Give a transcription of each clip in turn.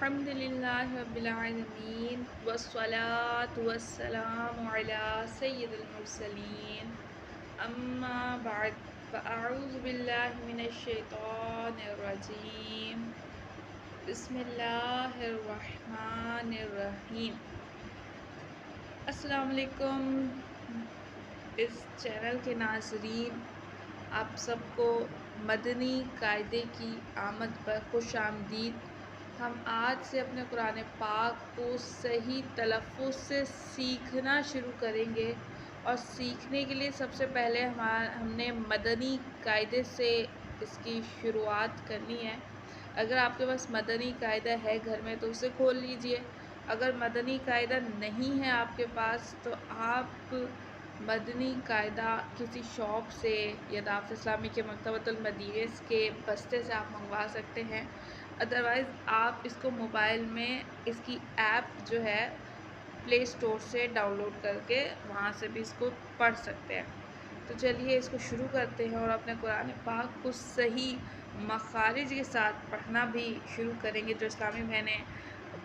अल्हम्दुलिल्लाहि रब्बिल आलमीन वस्सलातु वस्सलामु अला सय्यिदिल मुरसलीन अम्मा बअद फ़अऊज़ु बिल्लाहि मिनश शैतानिर रजीम बिस्मिल्लाहिर रहमानिर रहीम। अस्सलाम वालेकुम इस चैनल के नाज़रीन, आप सबको मदनी कायदे की आमद पर खुश आमदीद। हम आज से अपने कुरान पाक को सही तलफ़्फ़ुज़ से सीखना शुरू करेंगे और सीखने के लिए सबसे पहले हमने मदनी कायदे से इसकी शुरुआत करनी है। अगर आपके पास मदनी कायदा है घर में तो उसे खोल लीजिए। अगर मदनी कायदा नहीं है आपके पास तो आप मदनी कायदा किसी शॉप से या दारुल इस्लामी के मकतबतुल मदीरिस के बस्ते से आप मंगवा सकते हैं। अदरवाइज़ आप इसको मोबाइल में इसकी ऐप जो है प्ले स्टोर से डाउनलोड करके वहाँ से भी इसको पढ़ सकते हैं। तो चलिए इसको शुरू करते हैं और अपने कुरान पाक को सही मखारिज के साथ पढ़ना भी शुरू करेंगे। जो इस्लामी बहनें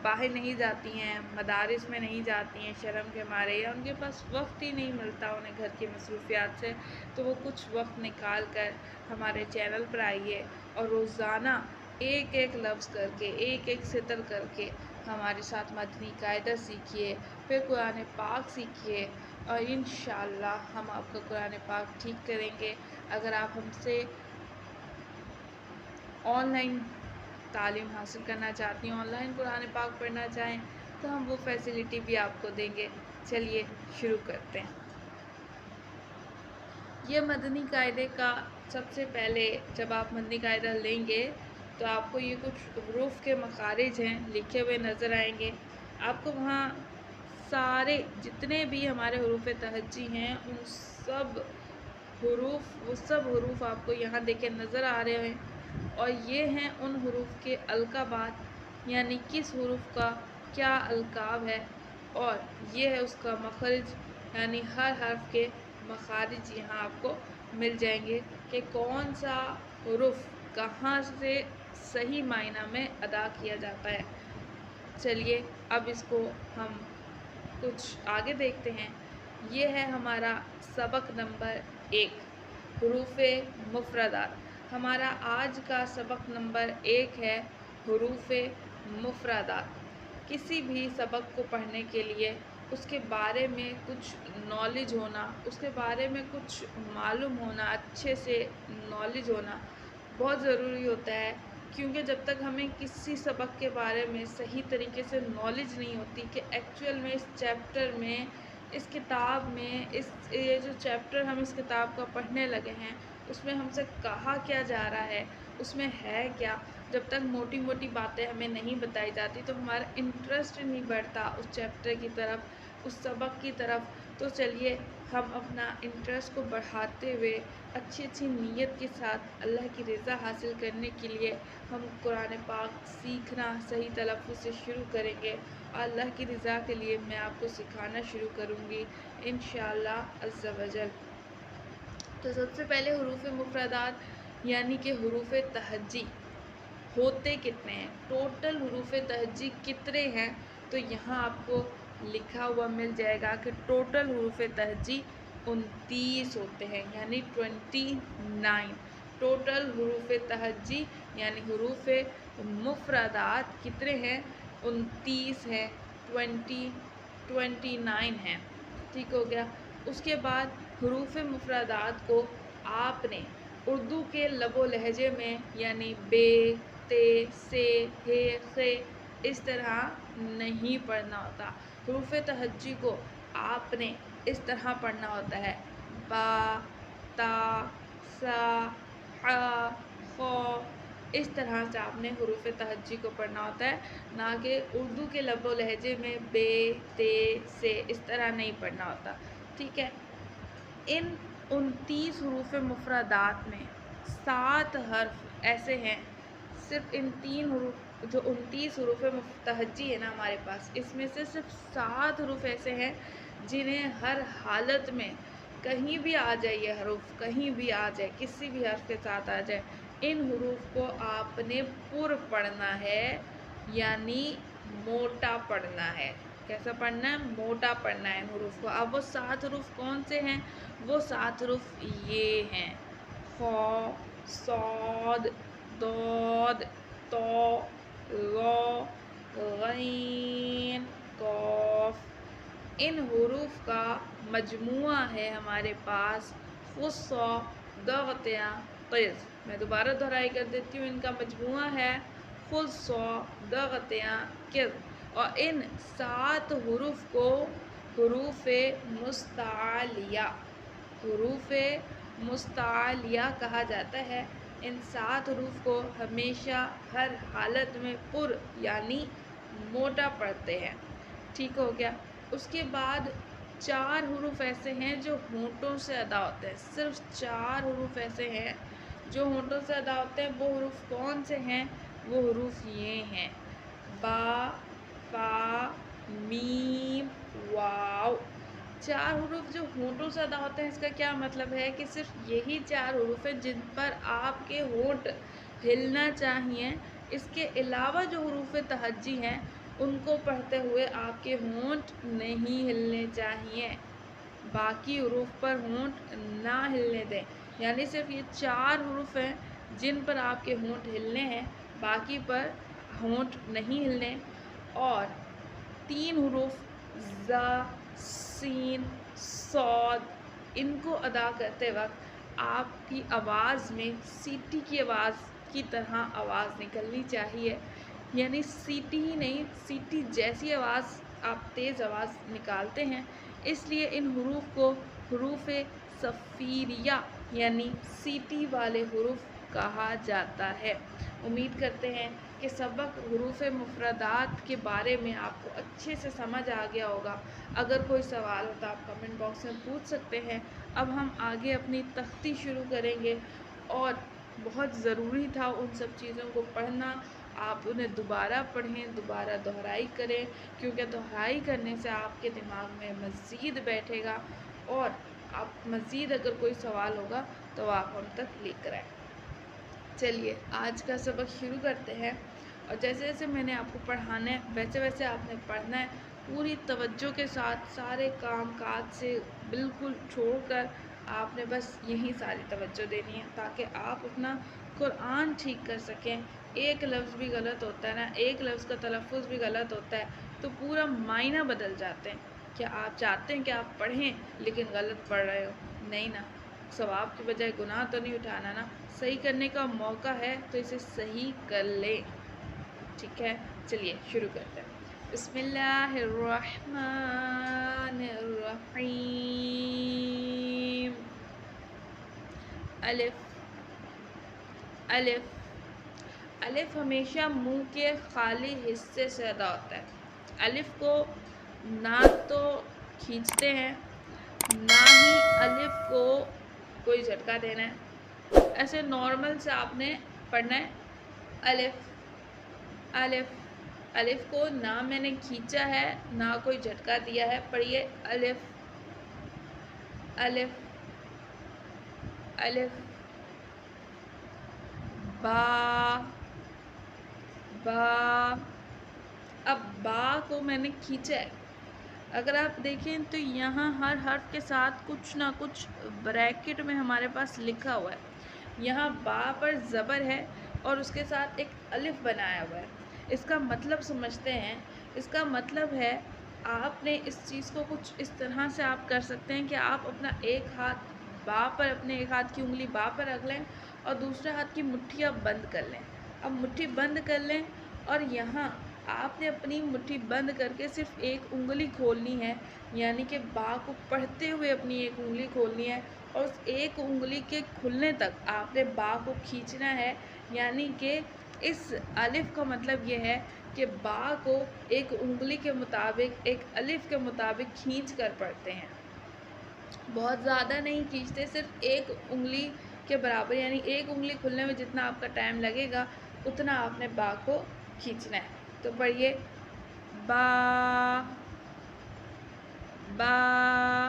बाहर नहीं जाती हैं, मदारिस में नहीं जाती हैं शर्म के मारे, या उनके पास वक्त ही नहीं मिलता उन्हें घर की मसरूफियात से, तो वो कुछ वक्त निकाल कर हमारे चैनल पर आइए और रोज़ाना एक एक लफ्ज़ करके, एक एक सितर करके हमारे साथ मदनी कायदा सीखिए, फिर कुरान पाक सीखिए और इंशाअल्लाह हम आपका कुरान पाक ठीक करेंगे। अगर आप हमसे ऑनलाइन तालीम हासिल करना चाहती हैं, ऑनलाइन कुरान पाक पढ़ना चाहें, तो हम वो फैसिलिटी भी आपको देंगे। चलिए शुरू करते हैं। ये मदनी कायदे का सबसे पहले जब आप मदनी कायदा लेंगे तो आपको ये कुछ हरूफ के मखारिज हैं लिखे हुए नज़र आएंगे। आपको वहाँ सारे जितने भी हमारे हरूफ तहज्जी हैं उन सब वो सब हरूफ आपको यहाँ देखे नज़र आ रहे हैं, और ये हैं उन हरूफ के अलकाबात, यानी किस हरूफ का क्या अलकाब है, और ये है उसका मखरज, यानी हर हर्फ के मखारिज यहाँ आपको मिल जाएंगे कि कौन सा हरूफ कहाँ से सही मायना में अदा किया जाता है। चलिए अब इसको हम कुछ आगे देखते हैं। ये है हमारा सबक नंबर 1, हरूफ़े मुफ़रदात। हमारा आज का सबक नंबर 1 है हरूफ़े मुफ़रदात। किसी भी सबक को पढ़ने के लिए उसके बारे में कुछ नॉलेज होना, उसके बारे में कुछ मालूम होना, अच्छे से नॉलेज होना बहुत ज़रूरी होता है। क्योंकि जब तक हमें किसी सबक के बारे में सही तरीके से नॉलेज नहीं होती कि एक्चुअल में इस चैप्टर में, इस किताब में, ये जो चैप्टर हम इस किताब का पढ़ने लगे हैं उसमें हमसे कहा क्या जा रहा है, उसमें है क्या, जब तक मोटी मोटी बातें हमें नहीं बताई जाती तो हमारा इंटरेस्ट नहीं बढ़ता उस चैप्टर की तरफ, उस सबक की तरफ। तो चलिए हम अपना इंटरेस्ट को बढ़ाते हुए अच्छी अच्छी नीयत के साथ अल्लाह की रज़ा हासिल करने के लिए हम कुरान पाक सीखना सही तलफ़्फ़ुज़ से शुरू करेंगे। अल्लाह की रज़ा के लिए मैं आपको सिखाना शुरू करूँगी इंशाअल्लाह अज़्ज़ा वजल। तो सबसे पहले हरूफ़ मुफ़रदात यानी कि हरूफ़ तहज्जी होते कितने हैं, टोटल हरूफ़ तहज्जी कितने हैं, तो यहाँ आपको लिखा हुआ मिल जाएगा कि टोटल हरूफ़ तहज्जी 29 होते हैं, यानी 29। टोटल हरूफ़ तहज्जी यानी हरूफ़ मुफ़रदात कितने हैं, 29 है, 29 हैं। ठीक हो गया। उसके बाद हरूफ़ मुफ़रदात को आपने उर्दू के लबो लहजे में यानी बे, ते, से, हे, खे इस तरह नहीं पढ़ना होता। हरूफ़ तहज्जी को आपने इस तरह पढ़ना होता है, बा, ता, सा, हा, खौ, इस तरह से आपने हरूफ़ तहज्जी को पढ़ना होता है, ना कि उर्दू के लबो लहजे में बे, ते, से इस तरह नहीं पढ़ना होता। ठीक है। इन 29 हरूफ़ मुफ़रदात में 7 हर्फ ऐसे हैं, सिर्फ इन 3 हरूफ जो 29 हरूफ़ तहज्जी है ना हमारे पास, इसमें से सिर्फ 7 हरूफ ऐसे हैं जिन्हें हर हालत में कहीं भी आ जाए, ये हरूफ कहीं भी आ जाए, किसी भी हर्फ के साथ आ जाए, इन हरूफ को आपने पुर पढ़ना है, यानी मोटा पढ़ना है। कैसा पढ़ना है? मोटा पढ़ना है इन हरूफ को। अब वो 7 हरूफ कौन से हैं? वो 7 हरूफ ये हैं: ख, सौद, दौद, तो, रो, गैन, कौफ। इन हरूफ का मजमुआ है हमारे पास खुस्सा, दगत्या, क़िज़। मैं दोबारा दोहराई कर देती हूँ, इनका मजमुआ है खुस्सा, दगत्या, क़िज़। और इन 7 हरूफ को हरूफ मुस्तालिया, हरूफ मुस्तालिया कहा जाता है। इन 7 हरूफ को हमेशा हर हालत में पुर यानी मोटा पढ़ते हैं। ठीक हो गया। उसके बाद 4 हरूफ ऐसे हैं जो होंठों से अदा होते हैं। सिर्फ 4 हरूफ ऐसे हैं जो होंठों से अदा होते हैं। वो हरूफ कौन से हैं? वो हरूफ ये हैं: बा, फा, मीम, वाव। 4 हरूफ जो होंठों से अदा होते हैं, इसका क्या मतलब है कि सिर्फ यही 4 हरूफ हैं जिन पर आपके होंठ हिलना चाहिए। इसके अलावा जो हरूफ तहज्जी हैं उनको पढ़ते हुए आपके होंठ नहीं हिलने चाहिए। बाकी हरूफ पर होंठ ना हिलने दें। यानी सिर्फ ये 4 हरूफ हैं जिन पर आपके होंठ हिलने हैं, बाकी पर होंठ नहीं हिलने। और 3 हरूफ ज़ा, सीन, सौद, इनको अदा करते वक्त आपकी आवाज़ में सीटी की आवाज़ की तरह आवाज़ निकलनी चाहिए। यानी सीटी ही नहीं, सीटी जैसी आवाज़ आप तेज़ आवाज़ निकालते हैं। इसलिए इन हरूफ को हरूफ सफ़ीरिया यानी सीटी वाले हरूफ कहा जाता है। उम्मीद करते हैं कि सबक हरूफ मुफरदात के बारे में आपको अच्छे से समझ आ गया होगा। अगर कोई सवाल हो तो आप कमेंट बॉक्स में पूछ सकते हैं। अब हम आगे अपनी तख्ती शुरू करेंगे और बहुत ज़रूरी था उन सब चीज़ों को पढ़ना। आप उन्हें दोबारा पढ़ें, दोबारा दोहराई करें, क्योंकि दोहराई करने से आपके दिमाग में मज़ीद बैठेगा और आप मज़ीद अगर कोई सवाल होगा तो आप हम तक लेकर आएँ। चलिए आज का सबक शुरू करते हैं। और जैसे जैसे मैंने आपको पढ़ाना है वैसे वैसे आपने पढ़ना है, पूरी तवज्जो के साथ। सारे काम काज से बिल्कुल छोड़कर आपने बस यही सारी तवज्जो देनी है ताकि आप अपना कुरान ठीक कर सकें। एक लफ्ज़ भी गलत होता है ना, एक लफ्ज़ का तलफ़ुज़ भी गलत होता है तो पूरा मायना बदल जाते हैं। क्या आप चाहते हैं कि आप पढ़ें लेकिन गलत पढ़ रहे हो? नहीं ना, सवाब के बजाय गुनाह तो नहीं उठाना ना। सही करने का मौका है तो इसे सही कर ले। ठीक है, चलिए शुरू करते हैं। बिस्मिल्लाहिर्रहमानिर्रहीम। अलिफ, अलिफ। अलिफ हमेशा मुंह के खाली हिस्से से अदा होता है। अलिफ को ना तो खींचते हैं, ना ही अलिफ को कोई झटका देना है। ऐसे नॉर्मल से आपने पढ़ना है अलिफ, अलिफ। अलिफ को ना मैंने खींचा है ना कोई झटका दिया है। पढ़िए अलिफ, अलिफ, अलिफ। बा, बा। अब बा को मैंने खींचा है। अगर आप देखें तो यहाँ हर हर्फ के साथ कुछ ना कुछ ब्रैकेट में हमारे पास लिखा हुआ है। यहाँ बा पर ज़बर है और उसके साथ एक अलिफ बनाया हुआ है। इसका मतलब समझते हैं। इसका मतलब है आपने इस चीज़ को कुछ इस तरह से आप कर सकते हैं कि आप अपना एक हाथ बा पर, अपने एक हाथ की उंगली बा पर रख लें और दूसरे हाथ की मुट्ठी आप बंद कर लें। अब मुट्ठी बंद कर लें और यहाँ आपने अपनी मुट्ठी बंद करके सिर्फ एक उंगली खोलनी है, यानी कि बा को पढ़ते हुए अपनी एक उंगली खोलनी है और उस एक उंगली के खुलने तक आपने बा को खींचना है। यानी कि इस अलिफ का मतलब ये है कि बा को एक उंगली के मुताबिक, एक अलिफ के मुताबिक खींच कर पढ़ते हैं। बहुत ज़्यादा नहीं खींचते, सिर्फ एक उंगली के बराबर, यानी एक उंगली खुलने में जितना आपका टाइम लगेगा उतना आपने बा को खींचना है। तो पढ़िए बा, बा।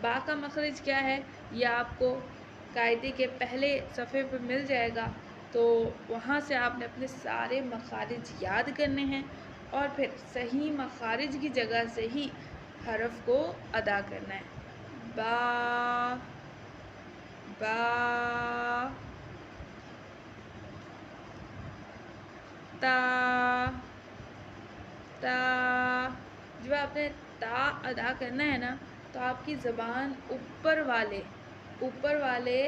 बा का मखरज क्या है ये आपको कायदे के पहले सफ़े पे मिल जाएगा। تو وہاں سے آپ نے اپنے سارے مخارج یاد کرنے ہیں اور پھر صحیح مخارج کی جگہ سے ہی حرف کو ادا کرنا ہے. با، با، تا، تا. جب آپ نے تا ادا کرنا ہے نا تو آپ کی زبان اوپر والے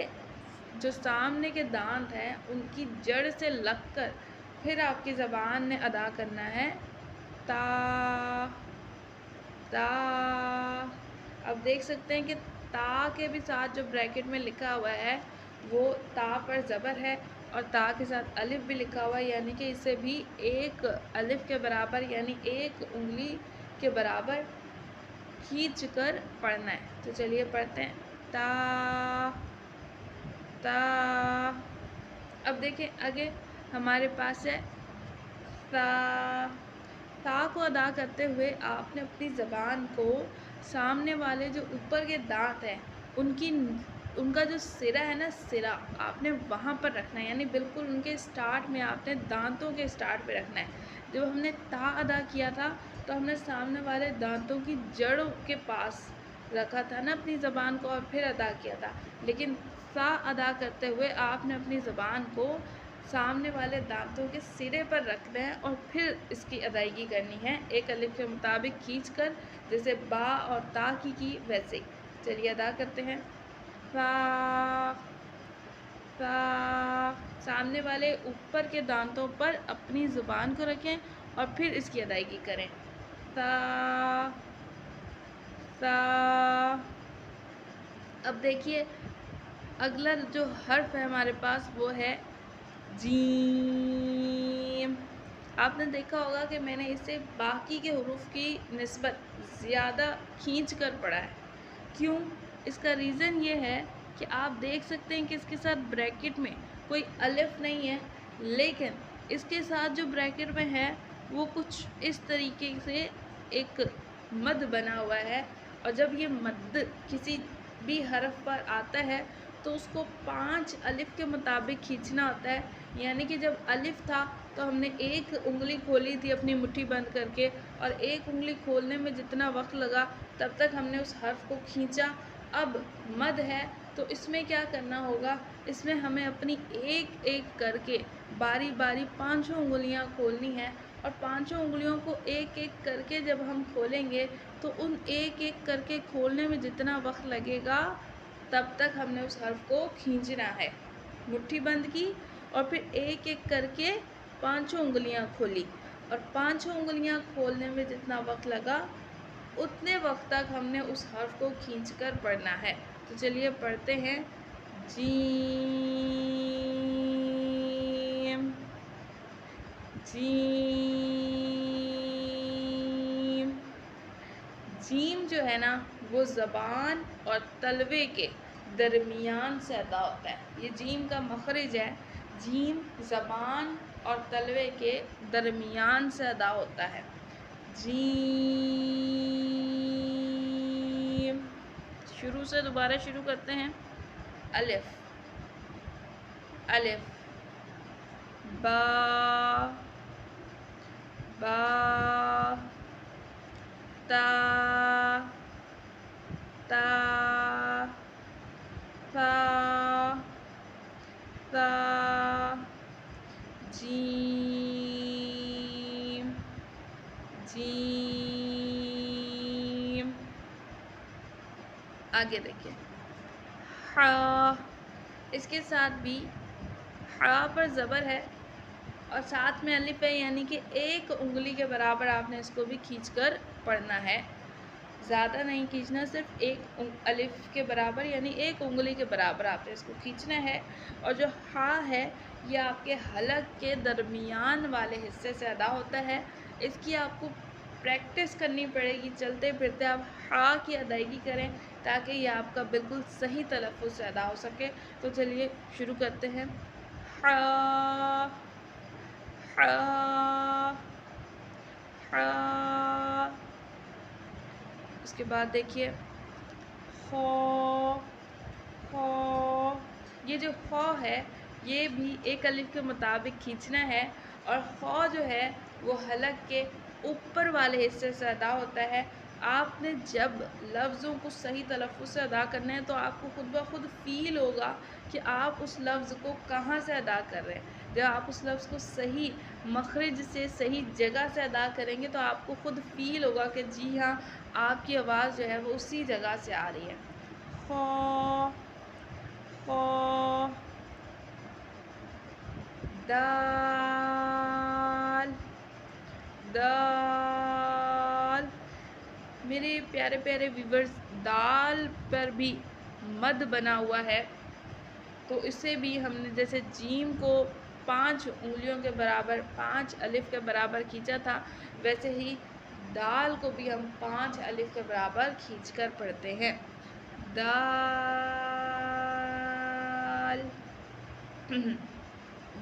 جو سامنے کے دانت ہیں ان کی جڑ سے لگ کر پھر آپ کی زبان نے ادا کرنا ہے تا، تا. اب دیکھ سکتے ہیں کہ تا کے بھی ساتھ جو بریکٹ میں لکھا ہوا ہے وہ تا پر زبر ہے اور تا کے ساتھ الف بھی لکھا ہوا ہے، یعنی کہ اسے بھی ایک الف کے برابر یعنی ایک انگلی کے برابر کھینچ کر پڑھنا ہے. تو چلیے پڑھتے ہیں تا، تا. اب دیکھیں آگے ہمارے پاس ہے تا. تا کو ادا کرتے ہوئے آپ نے اپنی زبان کو سامنے والے جو اوپر کے دانت ہیں ان کا جو سرا ہے نا، سرا آپ نے وہاں پر رکھنا ہے، یعنی بالکل ان کے سٹارٹ میں آپ نے دانتوں کے سٹارٹ پہ رکھنا ہے. جب ہم نے تا ادا کیا تھا تو ہم نے سامنے والے دانتوں کی جڑوں کے پاس رکھا تھا نا اپنی زبان کو اور پھر ادا کیا تھا، لیکن سا ادا کرتے ہوئے آپ نے اپنی زبان کو سامنے والے دانتوں کے سرے پر رکھنا ہے اور پھر اس کی ادائیگی کرنی ہے ایک الف کے مطابق کھینچ کر، جیسے با اور تا کی ویسے. چلیے ادا کرتے ہیں فا، فا. سامنے والے اوپر کے دانتوں پر اپنی زبان کو رکھیں اور پھر اس کی ادائیگی کریں. تا، تا. اب دیکھیے اگلا جو حرف ہے ہمارے پاس وہ ہے جیم. آپ نے دیکھا ہوگا کہ میں نے اسے باقی کے حروف کی نسبت زیادہ کھینچ کر پڑھا ہے. کیوں؟ اس کا ریزن یہ ہے کہ آپ دیکھ سکتے ہیں کہ اس کے ساتھ بریکٹ میں کوئی الف نہیں ہے، لیکن اس کے ساتھ جو بریکٹ میں ہے وہ کچھ اس طریقے سے ایک مد بنا ہوا ہے، اور جب یہ مد کسی بھی حرف پر آتا ہے تو اس کو 5 الف کے مطابق کھینچنا ہوتا ہے. یعنی کہ جب الف تھا تو ہم نے ایک انگلی کھولی تھی اپنی مٹھی بند کر کے، اور ایک انگلی کھولنے میں جتنا وقت لگا تب تک ہم نے اس حرف کو کھینچا. اب مد ہے تو اس میں کیا کرنا ہوگا، اس میں ہمیں اپنی ایک ایک کر کے باری باری 5 انگلیاں کھولنی ہیں، اور 5 انگلیوں کو ایک ایک کر کے جب ہم کھولیں گے تو ان ایک ایک کر کے کھولنے میں جتنا وقت لگے گا تب تک ہم نے اس حرف کو کھینچنا ہے. مٹھی بند کی اور پھر ایک ایک کر کے 5 انگلیاں کھولی، اور 5 انگلیاں کھولنے میں جتنا وقت لگا اتنے وقت تک ہم نے اس حرف کو کھینچ کر پڑھنا ہے. تو چلیے پڑھتے ہیں جیم، جیم. جیم جو ہے نا وہ زبان اور تلوے کے درمیان سے ادا ہوتا ہے. یہ جیم کا مخرج ہے. جیم زبان اور تلوے کے درمیان سے ادا ہوتا ہے. جیم. شروع سے دوبارہ شروع کرتے ہیں. الف، الف. با، با. تا، تا. فا، فا. جیم، جیم. آگے دیکھیں ہا. اس کے ساتھ بھی ہا پر زبر ہے اور ساتھ میں الف ہے، یعنی کہ ایک انگلی کے برابر آپ نے اس کو بھی کھینچ کر پڑھنا ہے. زیادہ نہیں کھینچنا، صرف ایک الف کے برابر یعنی ایک انگلی کے برابر آپ نے اس کو کھینچنا ہے. اور جو ہا ہے یہ آپ کے حلق کے درمیان والے حصے سے ادا ہوتا ہے. اس کی آپ کو پریکٹس کرنی پڑے گی، چلتے پھرتے آپ ہا کی ادائیگی کریں تاکہ یہ آپ کا بالکل صحیح تلفظ سے ادا ہو سکے. تو چلیے شروع کرتے ہیں. ہا، ہا، ہا. اس کے بعد دیکھیے خو، خو. یہ جو خو ہے یہ بھی ایک الف کے مطابق کھینچنا ہے، اور خو جو ہے وہ حلق کے اوپر والے حصے سے ادا ہوتا ہے۔ آپ نے جب لفظوں کو صحیح تلفظ سے ادا کرنا ہے تو آپ کو خود بخود فیل ہوگا کہ آپ اس لفظ کو کہاں سے ادا کر رہے ہیں۔ جب آپ اس لفظ کو صحیح مخرج سے صحیح جگہ سے ادا کریں گے تو آپ کو خود فیل ہوگا کہ جی ہاں آپ کی آواز جو ہے وہ اسی جگہ سے آ رہی ہے۔ خو، خو، دال، دال۔ میرے پیارے پیارے ویورز، دال پر بھی مد بنا ہوا ہے، تو اسے بھی ہم نے جیسے جیم کو 5 انگلیوں کے برابر 5 الف کے برابر کھینچا تھا، ویسے ہی دال کو بھی ہم 5 الف کے برابر کھینچ کر پڑھتے ہیں۔ دال،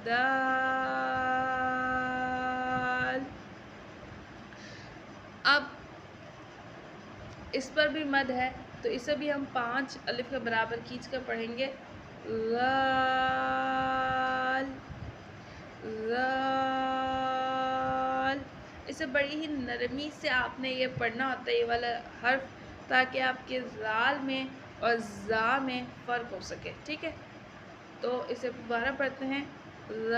دال۔ اب اس پر بھی مد ہے تو اسے بھی ہم 5 الف کے برابر کھینچ کر پڑھیں گے۔ غال، غال۔ اسے بڑی ہی نرمی سے آپ نے یہ پڑھنا ہوتا ہے، یہ والا حرف، تاکہ آپ کے ذال میں اور زا میں فرق ہو سکے، ٹھیک ہے؟ تو اسے دوبارہ پڑھتے ہیں۔ ذال،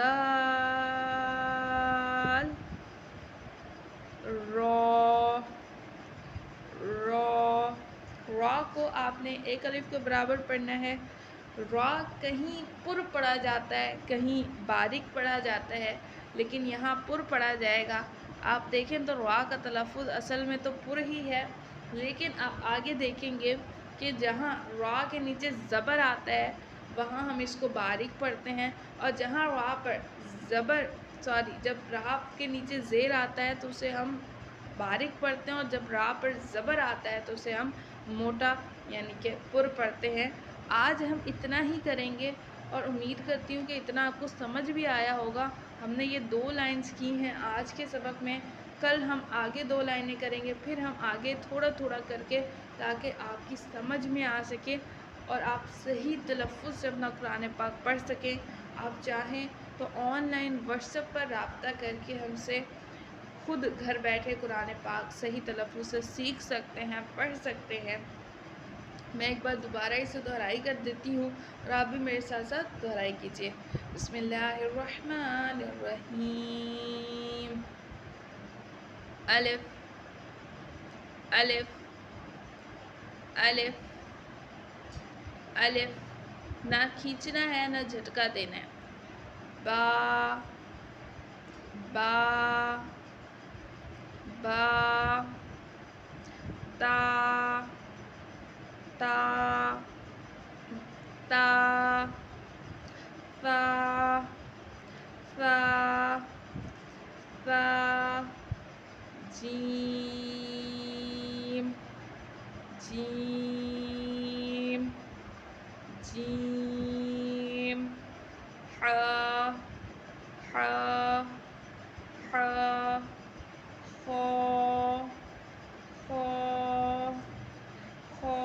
رو، رو۔ را کو آپ نے ایک الف کے برابر پڑھنا ہے۔ را کہیں پر پڑھا جاتا ہے، کہیں باریک پڑھا جاتا ہے، لیکن یہاں پر پڑھا جائے گا۔ آپ دیکھیں تو را کا تلفظ اصل میں تو پر ہی ہے، لیکن آپ آگے دیکھیں گے کہ جہاں را کے نیچے زبر آتا ہے وہاں ہم اس کو باریک پڑھتے ہیں، اور جہاں را پر جب را کے نیچے زیر آتا ہے تو اسے ہم باریک پڑھتے ہیں، اور جب را پر زبر آتا ہے تو اسے ہم موٹا یعنی کہ پر پڑھتے ہیں۔ آج ہم اتنا ہی کریں گے، اور امید کرتی ہوں کہ اتنا آپ کو سمجھ بھی آیا ہوگا۔ ہم نے یہ 2 لائنز کی ہیں آج کے سبق میں، کل ہم آگے 2 لائنیں کریں گے، پھر ہم آگے تھوڑا تھوڑا کر کے، تاکہ آپ کی سمجھ میں آ سکے اور آپ صحیح تلفظ سے اپنا قرآن پاک پڑھ سکیں۔ آپ چاہیں تو آن لائن واٹس ایپ پر رابطہ کر کے ہم سے خود گھر بیٹھے قرآن پاک صحیح تلفظ سے سیکھ سکتے ہیں، پڑھ سکتے ہیں۔ میں ایک بار دوبارہ اسے دہرائی کر دیتی ہوں اور آپ بھی میرے ساتھ ساتھ دہرائی کیجیے۔ بسم اللہ الرحمن الرحیم۔ الف، الف، الف، الف۔ نہ کھینچنا ہے نہ جھٹکا دینا ہے۔ با، با، با۔ تا، تا، تا۔ فا، فا، فا۔ جیم، جیم، جیم۔ ح، ح، ح۔ خو، خو، خو۔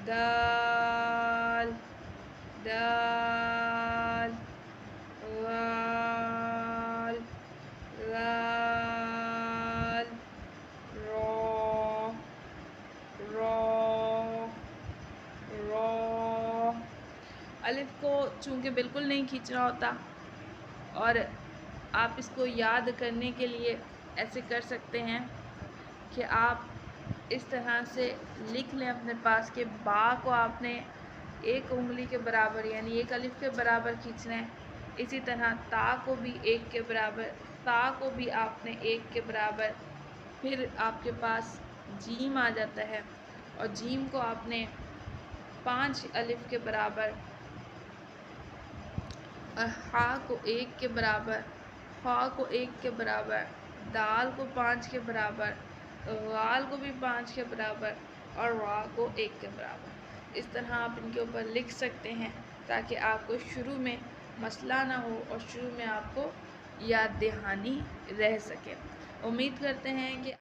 دال، دال۔ غال، غال۔ رو، رو، رو۔ الف کو چونکہ بالکل نہیں کھینچنا ہوتا، اور آپ اس کو یاد کرنے کے لیے ایسے کر سکتے ہیں کہ آپ اس طرح سے لکھ لیں اپنے پاس کہ با کو آپ نے 1 انگلی کے برابر یعنی 1 الف کے برابر کھینچنا ہے، اسی طرح تا کو بھی 1 کے برابر، تا کو بھی آپ نے 1 کے برابر، پھر آپ کے پاس جیم آ جاتا ہے، اور جیم کو آپ نے 5 الف کے برابر، اور ہا کو 1 کے برابر، خا کو 1 کے برابر، دال کو 5 کے برابر، غال کو بھی 5 کے برابر، اور را کو 1 کے برابر۔ اس طرح آپ ان کے اوپر لکھ سکتے ہیں تاکہ آپ کو شروع میں مسئلہ نہ ہو اور شروع میں آپ کو یاد دہانی رہ سکے۔ امید کرتے ہیں کہ